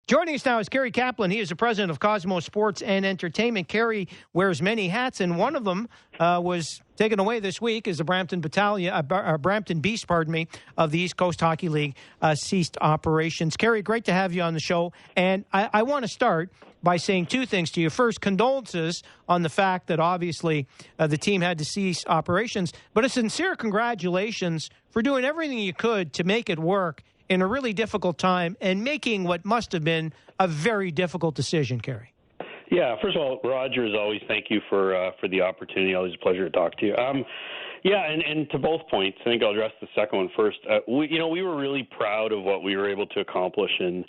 Joining us now is Cary Kaplan. He is the president of Cosmos Sports and Entertainment. Cary wears many hats, and one of them was taken away this week as the Brampton Beast, of the East Coast Hockey League ceased operations. Cary, great to have you on the show. And I want to start by saying two things to you. First, condolences on the fact that obviously the team had to cease operations, but a sincere congratulations for doing everything you could to make it work in a really difficult time and making what must have been a very difficult decision, Cary. Yeah, first of all, Roger, as always, thank you for the opportunity. Always a pleasure to talk to you. And to both points, I think I'll address the second one first. We were really proud of what we were able to accomplish in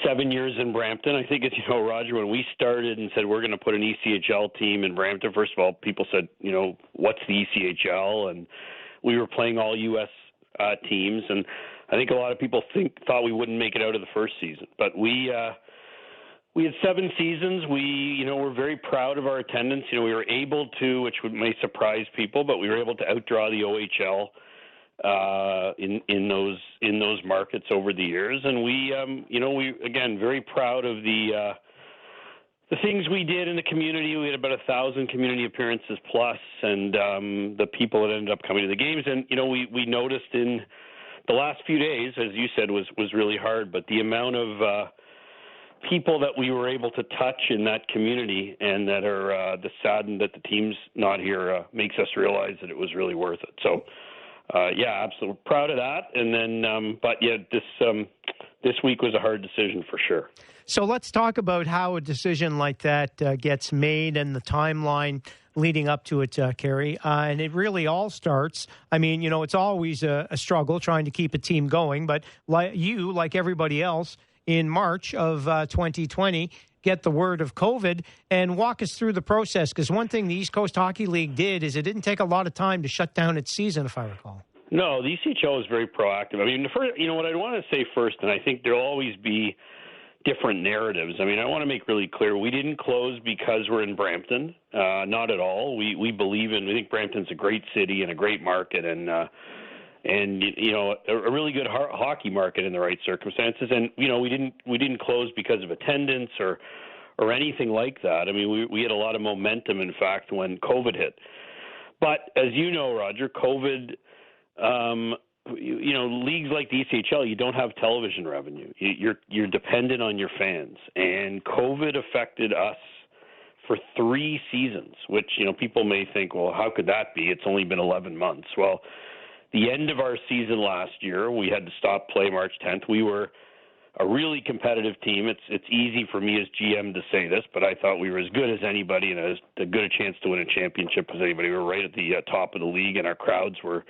7 years in Brampton. I think, as you know, Roger, when we started and said we're going to put an ECHL team in Brampton, first of all, people said, what's the ECHL? And we were playing all U.S. Teams, and I think a lot of people thought we wouldn't make it out of the first season. But we had 7 seasons. We're very proud of our attendance. We were able to, which may surprise people, but we were able to outdraw the OHL in those markets over the years. And we again, very proud of the things we did in the community. We had about 1,000 community appearances plus, and the people that ended up coming to the games. And we noticed in the last few days, as you said, was really hard. But the amount of people that we were able to touch in that community and that are saddened that the team's not here makes us realize that it was really worth it. So, absolutely proud of that. And then, this week was a hard decision for sure. So let's talk about how a decision like that gets made and the timeline leading up to it, Cary. And it really all starts, it's always a struggle trying to keep a team going. But like everybody else, in March of 2020, get the word of COVID and walk us through the process. Because one thing the East Coast Hockey League did is it didn't take a lot of time to shut down its season, if I recall. No, the ECHL was very proactive. What I want to say first, and I think there'll always be different narratives. I want to make really clear, we didn't close because we're in Brampton. Not at all. We think Brampton's a great city and a great market and a really good hockey market in the right circumstances. And, we didn't close because of attendance or anything like that. We had a lot of momentum, in fact, when COVID hit. But as you know, Roger, COVID, leagues like the ECHL, you don't have television revenue. You're dependent on your fans. And COVID affected us for 3 seasons, which, people may think, well, how could that be? It's only been 11 months. Well, the end of our season last year, we had to stop play March 10th. We were a really competitive team. It's easy for me as GM to say this, but I thought we were as good as anybody and as good a chance to win a championship as anybody. We were right at the top of the league, and our crowds were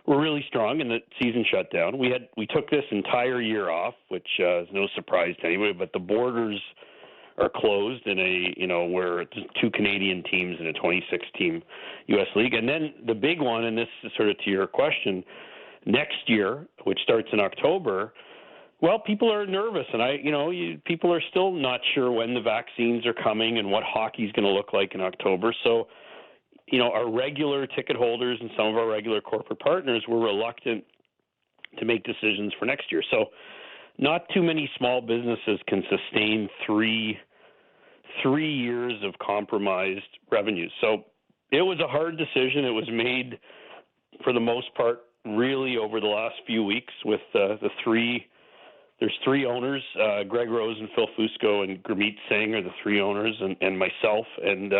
really strong, and the season shut down. We took this entire year off, which is no surprise to anybody, but the borders are closed in where 2 Canadian teams in a 26-team U.S. league. And then the big one, and this is sort of to your question, next year, which starts in October, well, people are nervous, and people are still not sure when the vaccines are coming and what hockey's going to look like in October. So, our regular ticket holders and some of our regular corporate partners were reluctant to make decisions for next year. So not too many small businesses can sustain three years of compromised revenues. So it was a hard decision. It was made, for the most part, really over the last few weeks with there's 3 owners, Greg Rose and Phil Fusco and Gurmeet Singh are the 3 owners and myself, and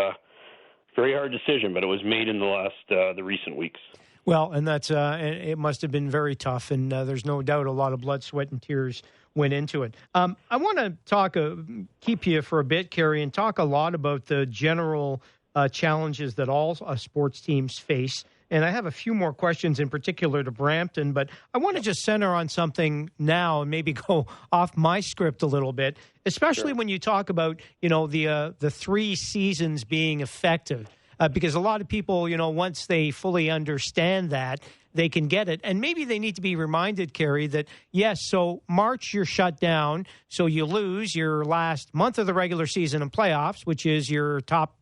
very hard decision, but it was made in the recent weeks. Well, and that's it must have been very tough, and there's no doubt a lot of blood, sweat, and tears went into it. I want to keep you for a bit, Cary, and talk a lot about the general challenges that all sports teams face. And I have a few more questions in particular to Brampton, but I want to just center on something now and maybe go off my script a little bit, especially when you talk about, the 3 seasons being effective, because a lot of people, once they fully understand that, they can get it. And maybe they need to be reminded, Cary, that, yes, so March you're shut down, so you lose your last month of the regular season and playoffs, which is your top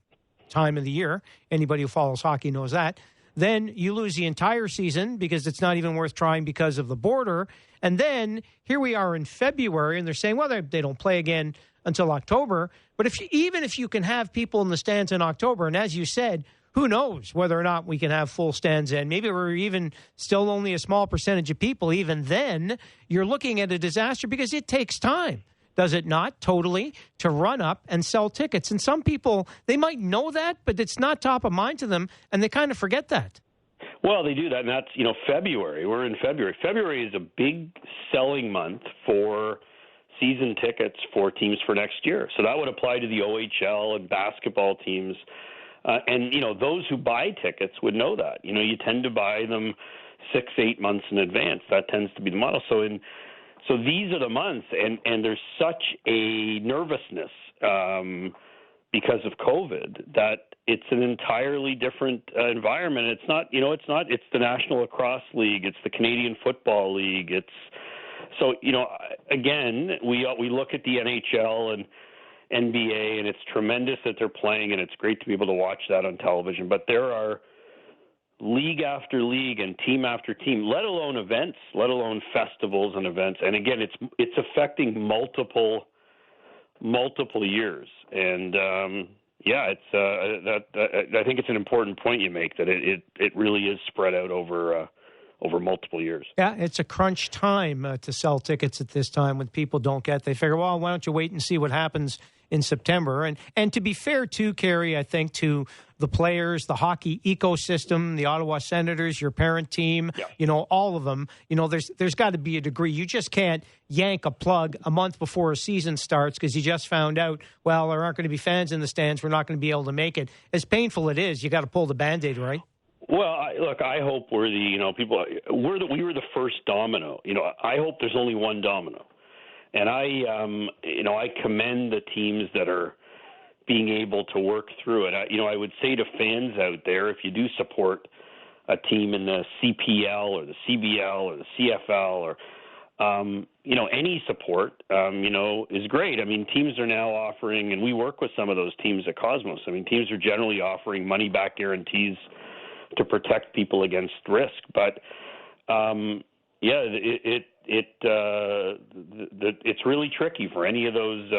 time of the year. Anybody who follows hockey knows that. Then you lose the entire season because it's not even worth trying because of the border. And then here we are in February, and they're saying, well, they don't play again until October. But even if you can have people in the stands in October, and as you said, who knows whether or not we can have full stands in. Maybe we're even still only a small percentage of people. Even then, you're looking at a disaster because it takes time, does it not, totally, to run up and sell tickets. And some people, they might know that, but it's not top of mind to them, and they kind of forget that. Well, they do that, and that's, February. We're in February. February is a big selling month for season tickets for teams for next year. So that would apply to the OHL and basketball teams. And those who buy tickets would know that. You tend to buy them 6-8 months in advance. That tends to be the model. So these are the months, and there's such a nervousness because of COVID that it's an entirely different environment. It's not, it's the National Lacrosse League, it's the Canadian Football League. Again, we look at the NHL and NBA, and it's tremendous that they're playing, and it's great to be able to watch that on television. But there are league after league and team after team, let alone events, let alone festivals and events. And again, it's affecting multiple years. And I think it's an important point you make, that it really is spread out over multiple years. Yeah, it's a crunch time to sell tickets at this time when people don't get. They figure, well, why don't you wait and see what happens in September? And to be fair too, Cary, I think to the players, the hockey ecosystem, the Ottawa Senators, your parent team, all of them, there's got to be a degree. You just can't yank a plug a month before a season starts because you just found out, well, there aren't going to be fans in the stands. We're not going to be able to make it. As painful it is, you got to pull the Band-Aid, right? Well, I hope we're we were the first domino. I hope there's only one domino. And I commend the teams that are being able to work through it. I would say to fans out there, if you do support a team in the CPL or the CBL or the CFL or any support, is great. I mean, teams are now offering, and we work with some of those teams at Cosmos. I mean, teams are generally offering money-back guarantees to protect people against risk. But it's really tricky for any of those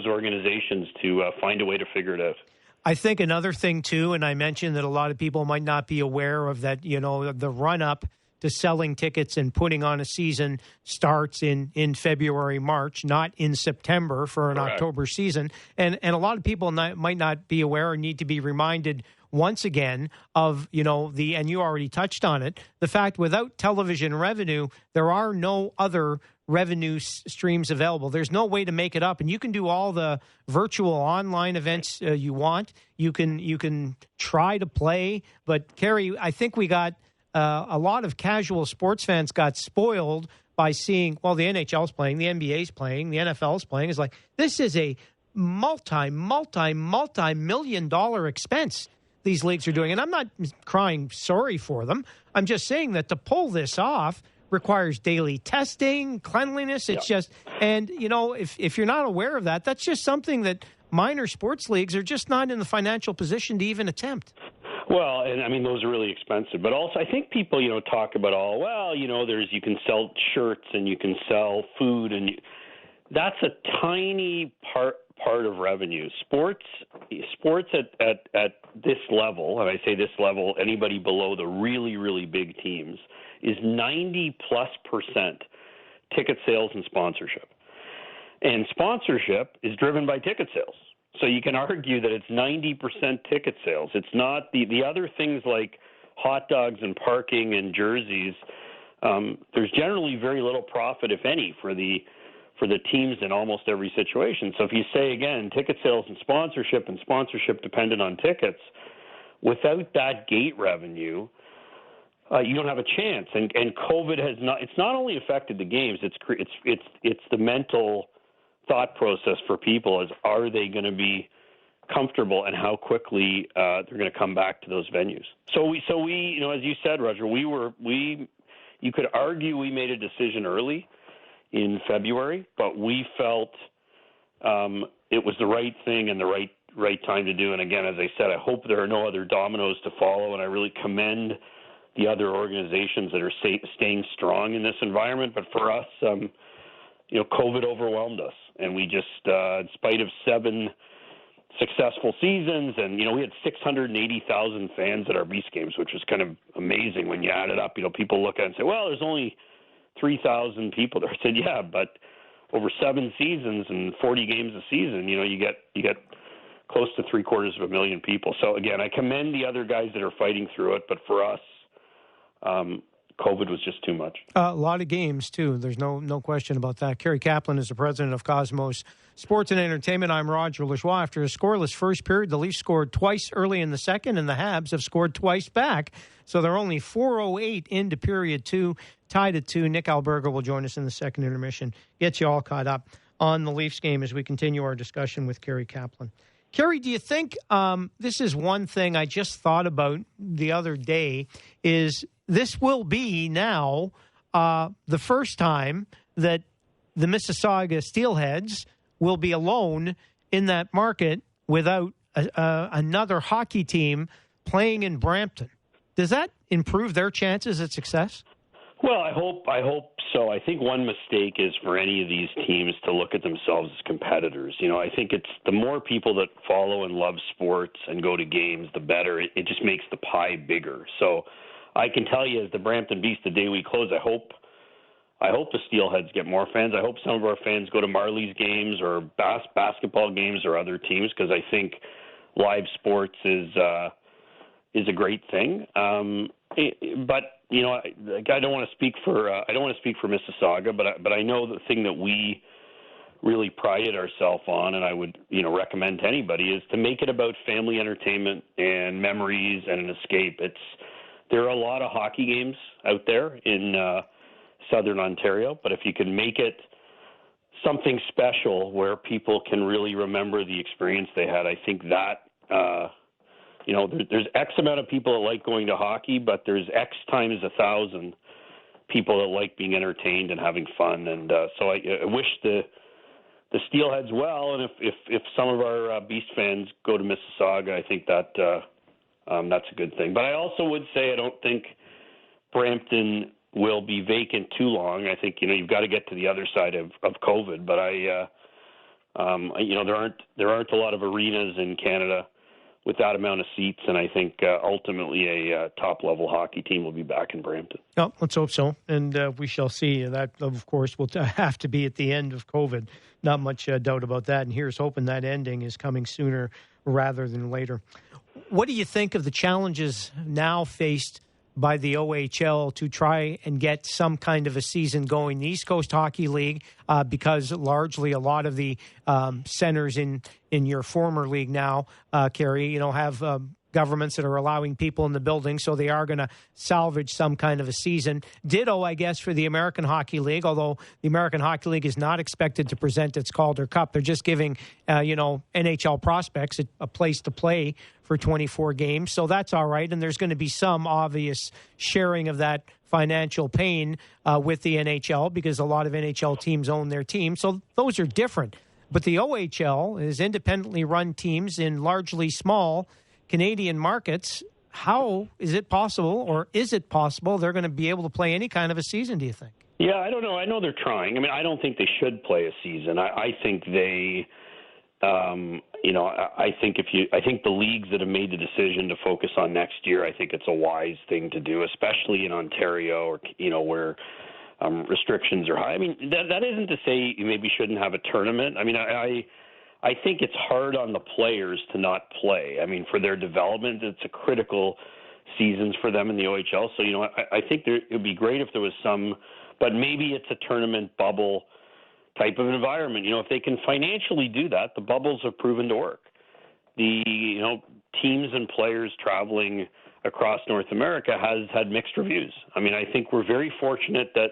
organizations to find a way to figure it out. I think another thing too, and I mentioned that a lot of people might not be aware of that, the run up to selling tickets and putting on a season starts in February, March, not in September for an Correct. October season. And a lot of people might not be aware or need to be reminded once again of, and you already touched on it, the fact without television revenue, there are no other revenue streams available. There's no way to make it up. And you can do all the virtual online events you want. You can try to play. But, Cary, I think we got a lot of casual sports fans got spoiled by seeing, well, the NHL's playing, the NBA's playing, the NFL's playing. It's like, this is a multi-million-dollar expense these leagues are doing. And I'm not crying sorry for them. I'm just saying that to pull this off requires daily testing, cleanliness. It's just, and, if you're not aware of that, that's just something that minor sports leagues are just not in the financial position to even attempt. Well, and I mean, those are really expensive. But also, I think people, talk about you can sell shirts and you can sell food, and that's a tiny part of revenue. Sports at this level, and I say this level, anybody below the really, really big teams, is 90+% ticket sales and sponsorship. And sponsorship is driven by ticket sales. So you can argue that it's 90% ticket sales. It's not the other things like hot dogs and parking and jerseys. There's generally very little profit, if any, for the teams in almost every situation. So if you say, again, ticket sales and sponsorship dependent on tickets, without that gate revenue, you don't have a chance. And COVID it's not only affected the games, it's the mental thought process for people is, are they going to be comfortable, and how quickly they're going to come back to those venues. So we as you said, Roger, you could argue we made a decision early in February, but we felt it was the right thing and the right right time to do. And again, as I said, I hope there are no other dominoes to follow, and I really commend the other organizations that are staying strong in this environment. But for us, COVID overwhelmed us, and we just, in spite of 7 successful seasons, and we had 680,000 fans at our Beast games, which was kind of amazing when you add it up. People look at it and say, well, there's only 3,000 people there. I said, yeah, but over 7 seasons and 40 games a season, you get close to 750,000 people. So again, I commend the other guys that are fighting through it, but for us, COVID was just too much. A lot of games, too. There's no question about that. Cary Kaplan is the president of Cosmos Sports and Entertainment. I'm Roger Lajoie. After a scoreless first period, the Leafs scored twice early in the second, and the Habs have scored twice back. So they're only 4:08 into period 2, tied at 2. Nick Alberga will join us in the second intermission. Get you all caught up on the Leafs game as we continue our discussion with Cary Kaplan. Cary, do you think this is one thing I just thought about the other day is this will be now the first time that the Mississauga Steelheads will be alone in that market without another hockey team playing in Brampton. Does that improve their chances at success? Well, I hope so. I think one mistake is for any of these teams to look at themselves as competitors. I think it's the more people that follow and love sports and go to games, the better. It just makes the pie bigger. So I can tell you, as the Brampton Beast, the day we close, I hope the Steelheads get more fans. I hope some of our fans go to Marlies games or basketball games or other teams, because I think live sports is a great thing. But I don't want to speak for Mississauga, but I know the thing that we really prided ourselves on, and I would recommend to anybody, is to make it about family entertainment and memories and an escape. There are a lot of hockey games out there in Southern Ontario, but if you can make it something special where people can really remember the experience they had, I think that there's X amount of people that like going to hockey, but there's X times 1,000 people that like being entertained and having fun. And so I wish the Steelheads well, and if some of our Beast fans go to Mississauga, I think that that's a good thing. But I also would say I don't think Brampton will be vacant too long. I think you've got to get to the other side of COVID. But there aren't a lot of arenas in Canada with that amount of seats, and I think ultimately a top-level hockey team will be back in Brampton. Oh, let's hope so, and we shall see. That, of course, will have to be at the end of COVID. Not much doubt about that, and here's hoping that ending is coming sooner rather than later. What do you think of the challenges now faced by the OHL to try and get some kind of a season going? The East Coast Hockey League, because largely a lot of the centers in your former league now, Cary, have governments that are allowing people in the building, so they are going to salvage some kind of a season. Ditto, I guess, for the American Hockey League, although the American Hockey League is not expected to present its Calder Cup. They're just giving, NHL prospects a place to play for 24 games, so that's all right, and there's going to be some obvious sharing of that financial pain with the NHL, because a lot of NHL teams own their team, so those are different. But the OHL is independently run teams in largely small Canadian markets. How is it possible, or is it possible they're going to be able to play any kind of a season, do you think? Yeah, I don't know. I know they're trying. I mean, I don't think they should play a season. I think they, I think the leagues that have made the decision to focus on next year, I think it's a wise thing to do, especially in Ontario, or, where restrictions are high. I mean, that isn't to say you maybe shouldn't have a tournament. I mean, I think it's hard on the players to not play. I mean, for their development, it's a critical seasons for them in the OHL. So, I think it would be great if there was some, but maybe it's a tournament bubble type of environment. If they can financially do that, the bubbles have proven to work. The, teams and players traveling across North America has had mixed reviews. I mean, I think we're very fortunate that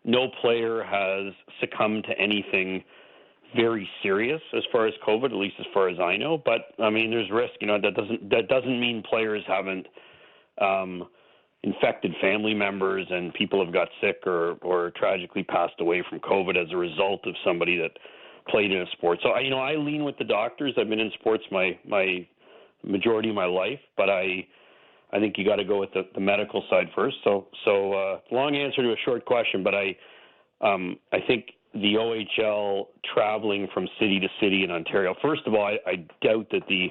no player has succumbed to anything very serious as far as COVID, at least as far as I know. But I mean, there's risk. That doesn't mean players haven't infected family members and people have got sick or tragically passed away from COVID as a result of somebody that played in a sport. So I lean with the doctors. I've been in sports my majority of my life, but I think you got to go with the medical side first. So long answer to a short question, but I think the OHL traveling from city to city in Ontario. First of all, I doubt that the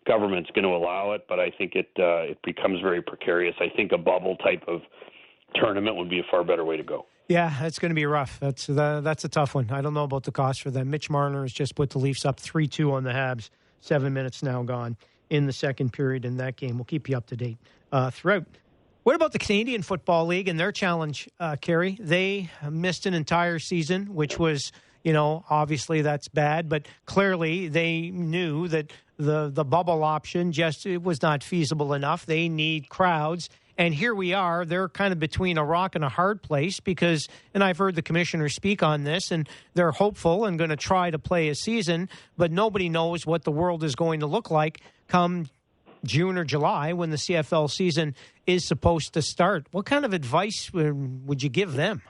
government's going to allow it, but I think it becomes very precarious. I think a bubble type of tournament would be a far better way to go. Yeah, it's going to be rough. That's a tough one. I don't know about the cost for them. Mitch Marner has just put the Leafs up 3-2 on the Habs. 7 minutes now gone in the second period in that game. We'll keep you up to date throughout. What about the Canadian Football League and their challenge, Cary? They missed an entire season, which was, obviously that's bad, but clearly they knew that the bubble option it was not feasible enough. They need crowds. And here we are. They're kind of between a rock and a hard place because, and I've heard the commissioner speak on this, and they're hopeful and going to try to play a season, but nobody knows what the world is going to look like come June or July when the CFL season is supposed to start. What kind of advice would you give them?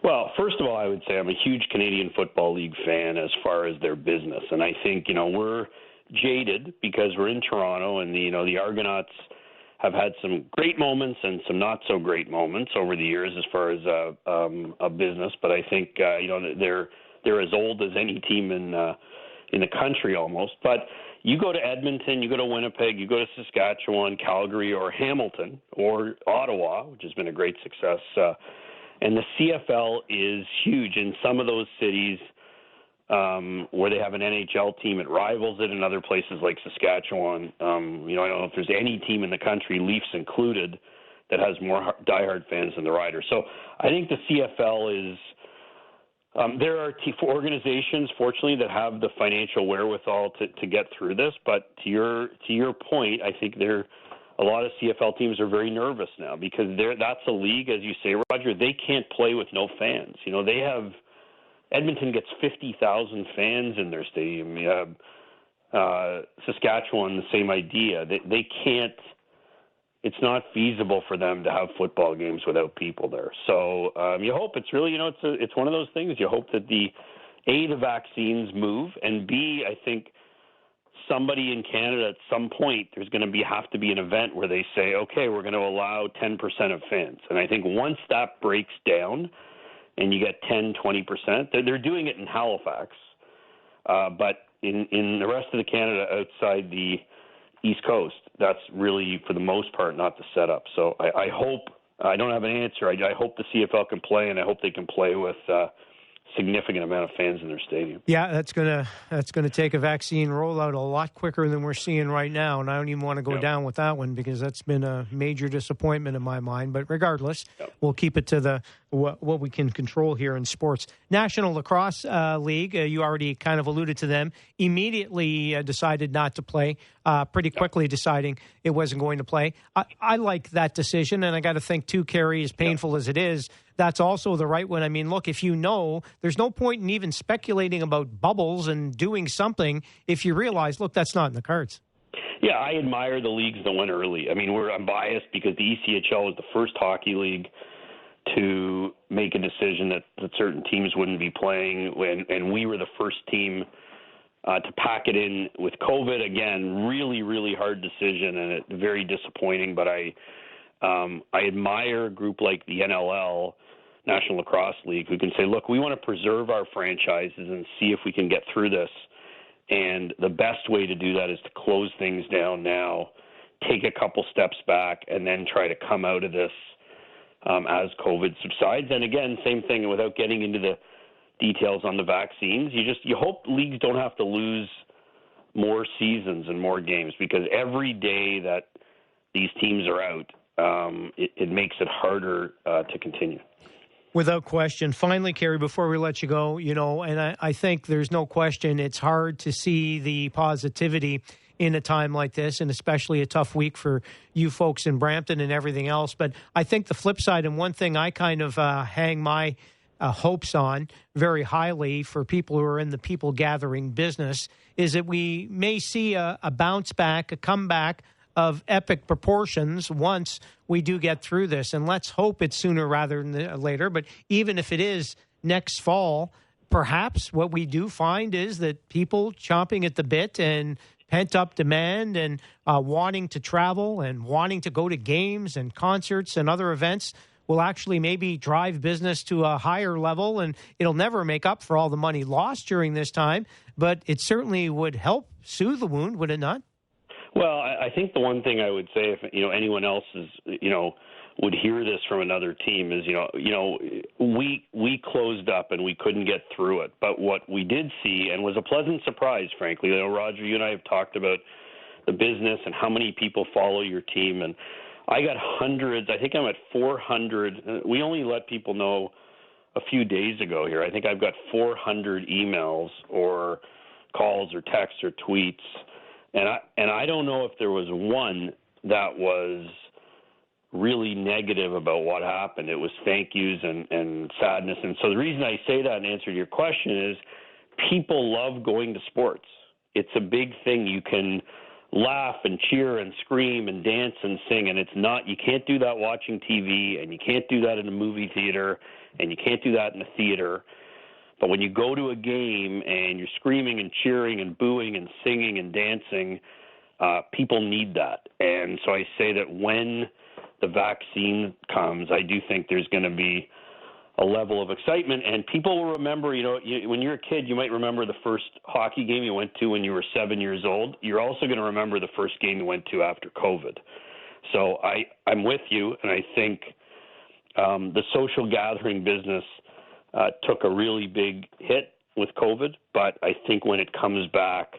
Well, first of all, I would say I'm a huge Canadian Football League fan as far as their business. And I think, we're jaded because we're in Toronto and, the Argonauts have had some great moments and some not so great moments over the years as far as a business. But I think, they're as old as any team in the country almost. But you go to Edmonton, you go to Winnipeg, you go to Saskatchewan, Calgary, or Hamilton, or Ottawa, which has been a great success. And the CFL is huge in some of those cities where they have an NHL team. It rivals it in other places like Saskatchewan. I don't know if there's any team in the country, Leafs included, that has more diehard fans than the Riders. So I think the CFL is there are organizations, fortunately, that have the financial wherewithal to get through this. But to your point, I think a lot of CFL teams are very nervous now because that's a league, as you say, Roger. They can't play with no fans. They have Edmonton gets 50,000 fans in their stadium. Saskatchewan, the same idea. They can't. It's not feasible for them to have football games without people there. So you hope it's really, it's one of those things. You hope that the vaccines move, and B, I think somebody in Canada at some point there's going to have to be an event where they say, okay, we're going to allow 10% of fans. And I think once that breaks down and you get 10, 20%, they're doing it in Halifax, but in the rest of the Canada outside the East Coast, that's really, for the most part, not the setup. So I hope, I don't have an answer. I hope the CFL can play, and I hope they can play with significant amount of fans in their stadium. Yeah, that's gonna take a vaccine rollout a lot quicker than we're seeing right now, and I don't even want to go down with that one because that's been a major disappointment in my mind. But regardless, we'll keep it to what we can control here in sports. National Lacrosse League, you already kind of alluded to them, immediately decided not to play, pretty quickly deciding it wasn't going to play. I like that decision, and I got to think, too, Cary, as painful as it is, that's also the right one. I mean, look, if there's no point in even speculating about bubbles and doing something if you realize, look, that's not in the cards. Yeah, I admire the leagues that went early. I mean, I'm biased because the ECHL was the first hockey league to make a decision that certain teams wouldn't be playing, and we were the first team to pack it in with COVID. Again, really, really hard decision and very disappointing, but I admire a group like the NLL, National Lacrosse League, who can say, look, we want to preserve our franchises and see if we can get through this. And the best way to do that is to close things down now, take a couple steps back, and then try to come out of this as COVID subsides. And again, same thing, without getting into the details on the vaccines, you hope leagues don't have to lose more seasons and more games, because every day that these teams are out, it makes it harder to continue. Without question. Finally, Cary, before we let you go, and I think there's no question it's hard to see the positivity in a time like this, and especially a tough week for you folks in Brampton and everything else. But I think the flip side, and one thing I kind of hang my hopes on very highly for people who are in the people gathering business, is that we may see a bounce back, a comeback of epic proportions once we do get through this. And let's hope it's sooner rather than later. But even if it is next fall, perhaps what we do find is that people chomping at the bit and pent-up demand and wanting to travel and wanting to go to games and concerts and other events will actually maybe drive business to a higher level, and it'll never make up for all the money lost during this time, but it certainly would help soothe the wound, would it not? Well, I think the one thing I would say, if anyone else is would hear this from another team, is we closed up and we couldn't get through it. But what we did see, and was a pleasant surprise, frankly, Roger, you and I have talked about the business and how many people follow your team, and I got hundreds. I think I'm at 400. We only let people know a few days ago here. I think I've got 400 emails or calls or texts or tweets, and I don't know if there was one that was really negative about what happened. It was thank yous and sadness. And so the reason I say that in answer to your question is people love going to sports. It's a big thing. You can laugh and cheer and scream and dance and sing, and you can't do that watching TV, and you can't do that in a movie theater, and you can't do that in a theater. But when you go to a game and you're screaming and cheering and booing and singing and dancing, people need that. And so I say that when the vaccine comes, I do think there's going to be a level of excitement, and people will remember, when you're a kid, you might remember the first hockey game you went to when you were 7 years old. You're also going to remember the first game you went to after COVID. So I'm with you, and I think the social gathering business took a really big hit with COVID, but I think when it comes back,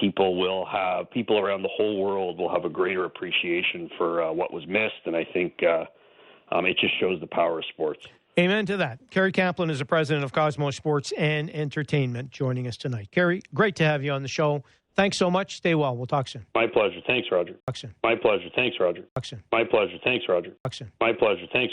people around the whole world will have a greater appreciation for what was missed, and I think it just shows the power of sports. Amen to that. Cary Kaplan is the president of Cosmos Sports and Entertainment, joining us tonight. Cary, great to have you on the show. Thanks so much. Stay well. We'll talk soon. My pleasure. Thanks, Roger. Talk soon. My pleasure. Thanks, Roger. Talk soon. My pleasure. Thanks, Roger. Talk soon. My pleasure. Thanks, Roger.